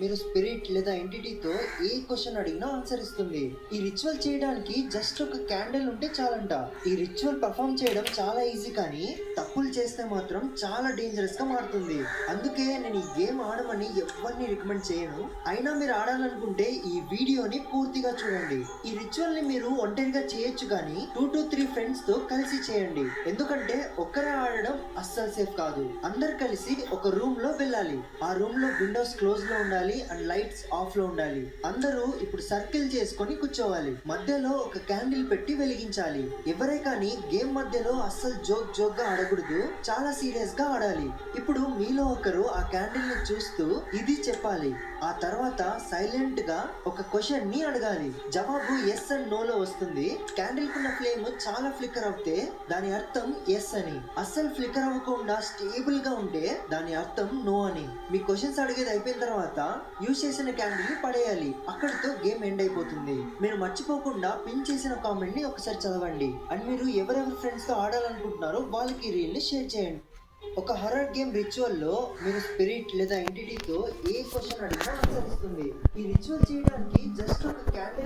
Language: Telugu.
మీరు స్పిరిట్ లేదా ఎంటిటీతో ఏ క్వశ్చన్ అడిగినా ఆన్సర్ ఇస్తుంది. ఈ రిచువల్ చేయడానికి జస్ట్ ఒక క్యాండిల్ ఉంటే చాలంట. ఈ రిచువల్ పర్ఫామ్ చేయడం చాలా ఈజీ, కానీ తప్పులు చేస్తే మాత్రం చాలా డేంజరస్ గా మారుతుంది. అందుకే నేను ఈ గేమ్ ఆడమని ఎవరిని రికమెండ్ చేయను. అయినా మీరు ఆడాలనుకుంటే ఈ వీడియోని పూర్తిగా చూడండి. ఈ రిచువల్ ని మీరు ఒంటరిగా చేయొచ్చు, కానీ 2 to 3 ఫ్రెండ్స్ తో కలిసి చేయండి. ఎందుకంటే ఒక్కరే ఆడడం అస్సలు సేఫ్ కాదు. అందరు కలిసి ఒక రూమ్ లో వెళ్ళాలి. ఆ రూమ్ లో విండోస్ క్లోజ్ లో ఉండాలి అండ్ లైట్స్ ఆఫ్ లో ఉండాలి. అందరూ ఇప్పుడు సర్కిల్ చేసుకొని కూర్చోవాలి. మధ్యలో ఒక క్యాండిల్ పెట్టి వెలిగించాలి. ఎవరే కానీ గేమ్ మధ్యలో అస్సలు జోక్ గా ఆడకూడదు. చాలా సీరియస్ గా ఆడాలి. ఇప్పుడు మీలో ఒకరు ఆ క్యాండిల్ ని చూస్తూ ఇది చెప్పాలి. ఆ తర్వాత సైలెంట్ గా ఒక క్వశ్చన్ ని అడగాలి. జవాబు ఎస్ అండ్ నో లో వస్తుంది. క్యాండిల్ కున్న ఫ్లేమ్ చాలా ఫ్లిక్కర్ అవుతే దాని అర్థం ఎస్ అని, అస్సలు ఫ్లిక్కర్ అవ్వకుండా స్టేబుల్ గా ఉంటే దాని అర్థం నో అని. మీ క్వశ్చన్స్ అడిగేది అయిపోయిన తర్వాత యూజ్ చేసిన క్యాండిల్ ని పడేయాలి. అక్కడితో గేమ్ ఎండ్ అయిపోతుంది. మీరు మర్చిపోకుండా పిన్ చేసిన కామెంట్ ని ఒకసారి చదవండి. అండ్ మీరు ఎవరెవరి ఫ్రెండ్స్ తో ఆడాలనుకుంటున్నారో వాళ్ళకి ఈ రీల్ ని షేర్ చేయండి. ఒక హర్రర్ గేమ్ రిచువల్ లో మీరు స్పిరిట్ లేదా ఎంటిటీతో ఏ క్వశ్చన్ అడిగినా ఆన్సర్ ఇస్తుంది. ఈ రిచువల్ చేయడానికి జస్ట్ ఒక క్యాండిల్